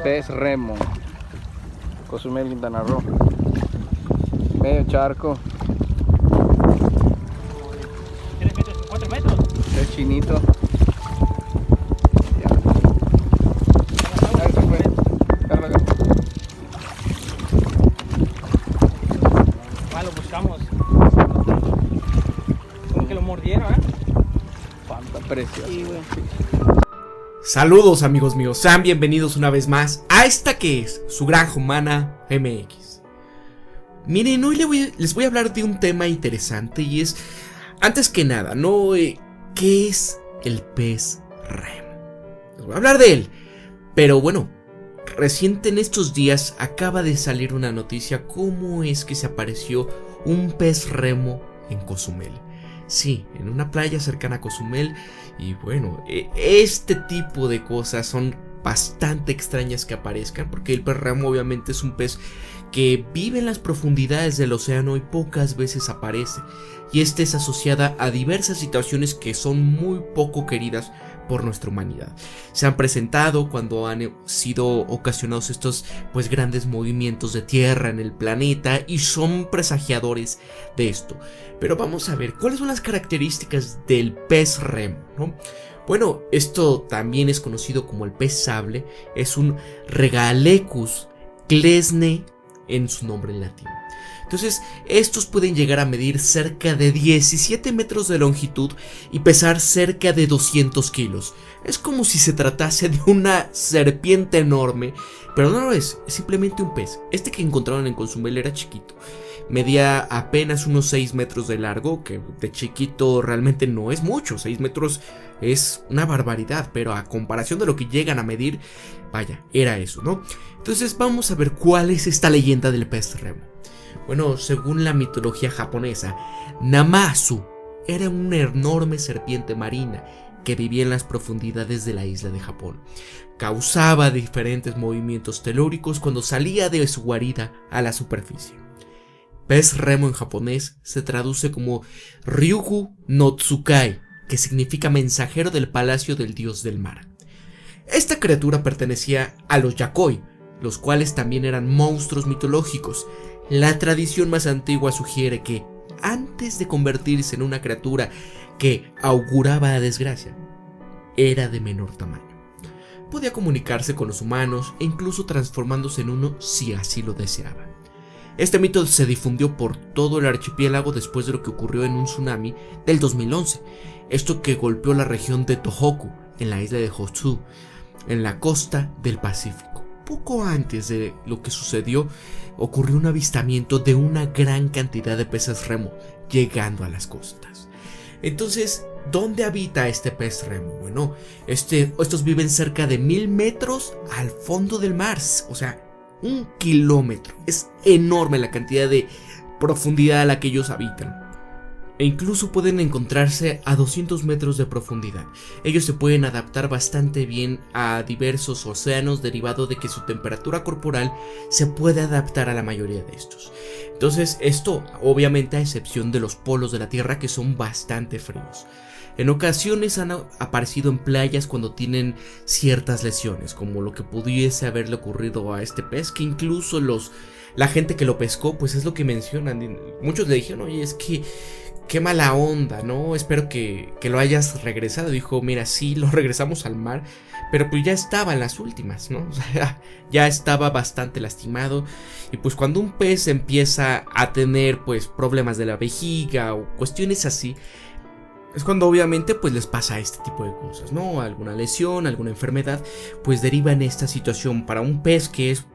Pez remo, Cozumel, Quintana Roo. Medio charco. 3 metros, 4 metros. Pez chinito. Lo buscamos. Como que lo mordieron, Fanta preciosa. Sí, güey. Saludos amigos míos, sean bienvenidos una vez más a esta que es su Granja Humana MX. Miren, hoy les voy a hablar de un tema interesante y es, antes que nada, ¿no? ¿Qué es el pez remo? Les voy a hablar de él, pero bueno, reciente en estos días acaba de salir una noticia cómo es que se apareció un pez remo en Cozumel. Sí, en una playa cercana a Cozumel. Y bueno, este tipo de cosas son bastante extrañas que aparezcan, porque el pez remo obviamente es un pez que vive en las profundidades del océano y pocas veces aparece. Y este es asociada a diversas situaciones que son muy poco queridas por nuestra humanidad. Se han presentado cuando han sido ocasionados estos pues grandes movimientos de tierra en el planeta y son presagiadores de esto. Pero vamos a ver cuáles son las características del pez remo, ¿no? Bueno, esto también es conocido como el pez sable, es un Regalecus clesne en su nombre en latín. Entonces, estos pueden llegar a medir cerca de 17 metros de longitud y pesar cerca de 200 kilos. Es como si se tratase de una serpiente enorme, pero no lo es simplemente un pez. Este que encontraron en Cozumel era chiquito. Medía apenas unos 6 metros de largo, que de chiquito realmente no es mucho. 6 metros es una barbaridad, pero a comparación de lo que llegan a medir, vaya, era eso, ¿no? Entonces vamos a ver cuál es esta leyenda del pez remo. Bueno, según la mitología japonesa, Namazu era una enorme serpiente marina que vivía en las profundidades de la isla de Japón. Causaba diferentes movimientos telúricos cuando salía de su guarida a la superficie. Pez remo en japonés se traduce como Ryugu no Tsukai, que significa mensajero del palacio del dios del mar. Esta criatura pertenecía a los Yakoi, los cuales también eran monstruos mitológicos. La tradición más antigua sugiere que, antes de convertirse en una criatura que auguraba la desgracia, era de menor tamaño. Podía comunicarse con los humanos e incluso transformándose en uno si así lo deseaba. Este mito se difundió por todo el archipiélago después de lo que ocurrió en un tsunami del 2011, esto que golpeó la región de Tohoku, en la isla de Honshu, en la costa del Pacífico. Poco antes de lo que sucedió, ocurrió un avistamiento de una gran cantidad de peces remo llegando a las costas. Entonces, ¿dónde habita este pez remo? Bueno, estos viven cerca de 1000 metros al fondo del mar, o sea, 1 kilómetro. Es enorme la cantidad de profundidad a la que ellos habitan. E incluso pueden encontrarse a 200 metros de profundidad. Ellos se pueden adaptar bastante bien a diversos océanos derivado de que su temperatura corporal se puede adaptar a la mayoría de estos. Entonces esto obviamente a excepción de los polos de la Tierra, que son bastante fríos. En ocasiones han aparecido en playas cuando tienen ciertas lesiones, como lo que pudiese haberle ocurrido a este pez, que incluso la gente que lo pescó, pues es lo que mencionan. Muchos le dijeron, oye, es que qué mala onda, ¿no? Espero que lo hayas regresado. Dijo, mira, sí, lo regresamos al mar, pero pues ya estaba en las últimas, ¿no? O sea, ya estaba bastante lastimado. Y pues cuando un pez empieza a tener pues problemas de la vejiga o cuestiones así, es cuando obviamente pues les pasa este tipo de cosas, ¿no? Alguna lesión, alguna enfermedad, pues deriva en esta situación para un pez que es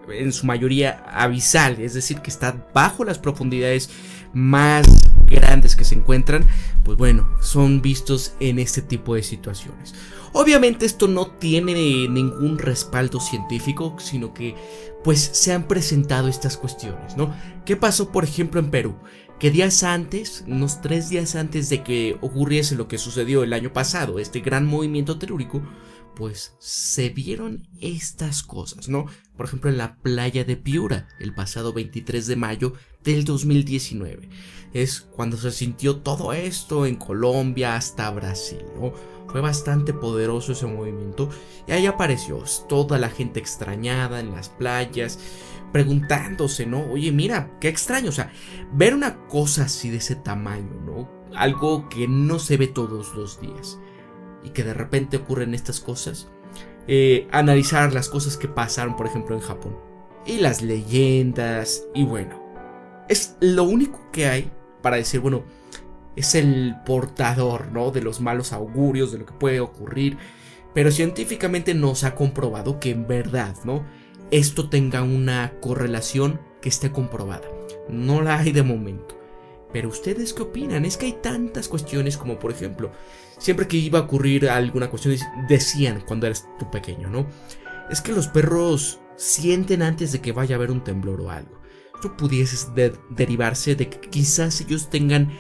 en su mayoría abisal, es decir, que está bajo las profundidades más grandes que se encuentran, pues bueno, son vistos en este tipo de situaciones. Obviamente esto no tiene ningún respaldo científico, sino que pues se han presentado estas cuestiones, ¿no? ¿Qué pasó por ejemplo en Perú? Que días antes, unos 3 días antes de que ocurriese lo que sucedió el año pasado, este gran movimiento telúrico, pues se vieron estas cosas, ¿no? Por ejemplo, en la playa de Piura, el pasado 23 de mayo del 2019. Es cuando se sintió todo esto en Colombia hasta Brasil, ¿no? Fue bastante poderoso ese movimiento y ahí apareció toda la gente extrañada en las playas, preguntándose, ¿no? Oye, mira, qué extraño, o sea, ver una cosa así de ese tamaño, ¿no? Algo que no se ve todos los días y que de repente ocurren estas cosas. Analizar las cosas que pasaron, por ejemplo, en Japón y las leyendas, y bueno, es lo único que hay para decir, bueno, es el portador, ¿no?, de los malos augurios, de lo que puede ocurrir, pero científicamente no se ha comprobado que en verdad, ¿no?, esto tenga una correlación que esté comprobada. No la hay de momento. Pero ¿ustedes qué opinan? Es que hay tantas cuestiones, como por ejemplo, siempre que iba a ocurrir alguna cuestión, decían cuando eras tú pequeño, ¿no?, es que los perros sienten antes de que vaya a haber un temblor o algo. Esto pudiese derivarse de que quizás ellos tengan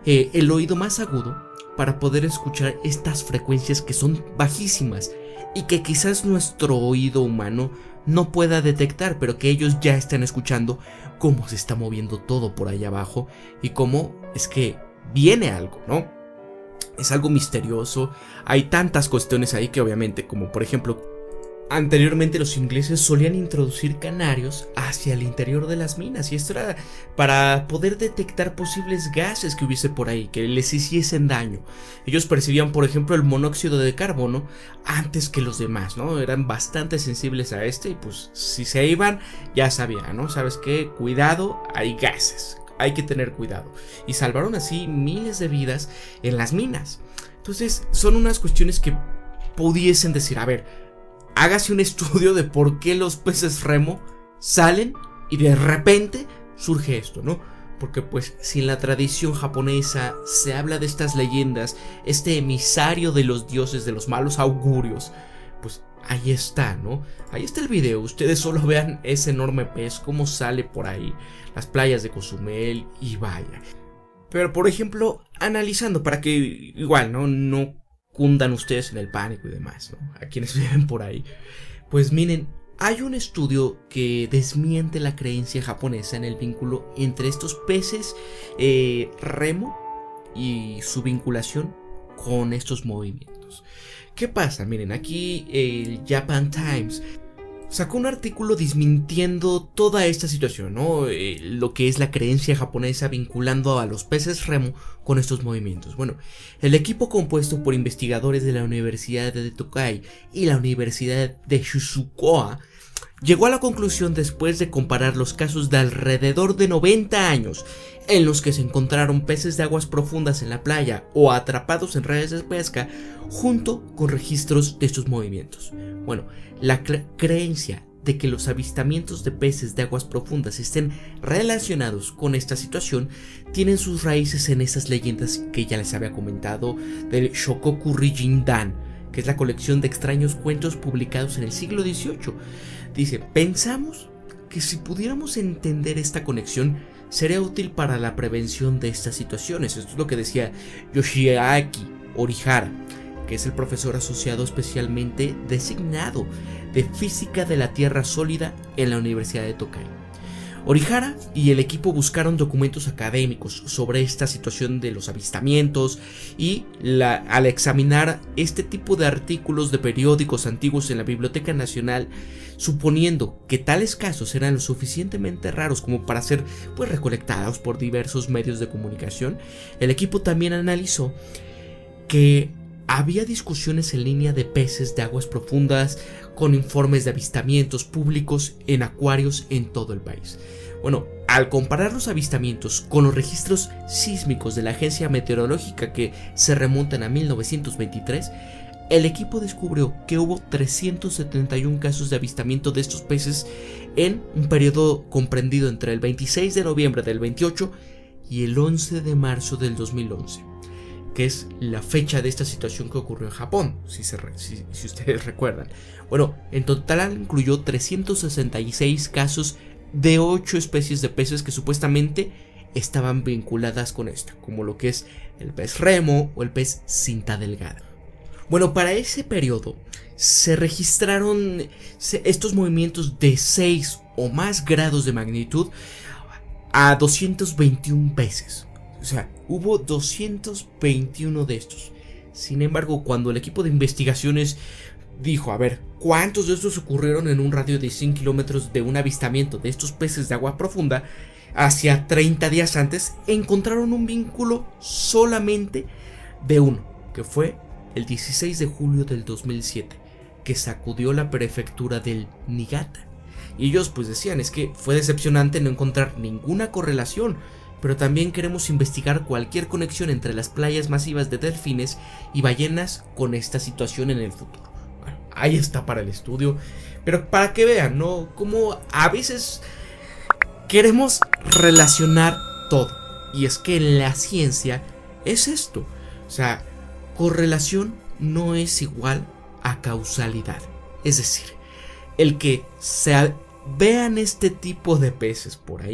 el oído más agudo para poder escuchar estas frecuencias que son bajísimas y que quizás nuestro oído humano no pueda detectar, pero que ellos ya están escuchando cómo se está moviendo todo por allá abajo y cómo es que viene algo, ¿no? Es algo misterioso. Hay tantas cuestiones ahí que obviamente, como por ejemplo, anteriormente los ingleses solían introducir canarios hacia el interior de las minas, y esto era para poder detectar posibles gases que hubiese por ahí, que les hiciesen daño. Ellos percibían, por ejemplo, el monóxido de carbono antes que los demás, ¿no? Eran bastante sensibles a este y pues si se iban ya sabían, ¿no? ¿Sabes qué? Cuidado, hay gases, hay que tener cuidado. Y salvaron así miles de vidas en las minas. Entonces son unas cuestiones que pudiesen decir, a ver, hágase un estudio de por qué los peces remo salen y de repente surge esto, ¿no? Porque pues si en la tradición japonesa se habla de estas leyendas, este emisario de los dioses, de los malos augurios, pues ahí está, ¿no? Ahí está el video, ustedes solo vean ese enorme pez, cómo sale por ahí, las playas de Cozumel y vaya. Pero por ejemplo, analizando para que igual, no cundan ustedes en el pánico y demás, ¿no?, a quienes viven por ahí, pues miren, hay un estudio que desmiente la creencia japonesa en el vínculo entre estos peces remo y su vinculación con estos movimientos. ¿Qué pasa? Miren, aquí el Japan Times sacó un artículo desmintiendo toda esta situación, ¿no? Lo que es la creencia japonesa vinculando a los peces remo con estos movimientos. Bueno, el equipo compuesto por investigadores de la Universidad de Tokai y la Universidad de Shizuoka llegó a la conclusión, después de comparar los casos de alrededor de 90 años en los que se encontraron peces de aguas profundas en la playa o atrapados en redes de pesca, junto con registros de estos movimientos. Bueno, la creencia de que los avistamientos de peces de aguas profundas estén relacionados con esta situación tienen sus raíces en esas leyendas que ya les había comentado del Shokoku Rijindan, que es la colección de extraños cuentos publicados en el siglo XVIII. Dice, pensamos que si pudiéramos entender esta conexión sería útil para la prevención de estas situaciones. Esto es lo que decía Yoshiaki Orihara, que es el profesor asociado especialmente designado de Física de la Tierra Sólida en la Universidad de Tokai. Orihara y el equipo buscaron documentos académicos sobre esta situación de los avistamientos y al examinar este tipo de artículos de periódicos antiguos en la Biblioteca Nacional, suponiendo que tales casos eran lo suficientemente raros como para ser pues recolectados por diversos medios de comunicación, el equipo también analizó que había discusiones en línea de peces de aguas profundas con informes de avistamientos públicos en acuarios en todo el país. Bueno, al comparar los avistamientos con los registros sísmicos de la agencia meteorológica que se remontan a 1923, el equipo descubrió que hubo 371 casos de avistamiento de estos peces en un periodo comprendido entre el 26 de noviembre del 28 y el 11 de marzo del 2011. Que es la fecha de esta situación que ocurrió en Japón, si ustedes recuerdan. Bueno, en total incluyó 366 casos de 8 especies de peces que supuestamente estaban vinculadas con esta, como lo que es el pez remo o el pez cinta delgada. Bueno, para ese periodo se registraron estos movimientos de 6 o más grados de magnitud a 221 peces. O sea, hubo 221 de estos. Sin embargo, cuando el equipo de investigaciones dijo, a ver, ¿cuántos de estos ocurrieron en un radio de 100 kilómetros de un avistamiento de estos peces de agua profunda? Hacia 30 días antes encontraron un vínculo solamente de uno, que fue el 16 de julio del 2007, que sacudió la prefectura del Niigata. Y ellos pues decían, es que fue decepcionante no encontrar ninguna correlación, pero también queremos investigar cualquier conexión entre las playas masivas de delfines y ballenas con esta situación en el futuro. Bueno, ahí está para el estudio, pero para que vean, ¿no? Como a veces queremos relacionar todo, y es que en la ciencia es esto, o sea, correlación no es igual a causalidad. Es decir, el que se vean este tipo de peces por ahí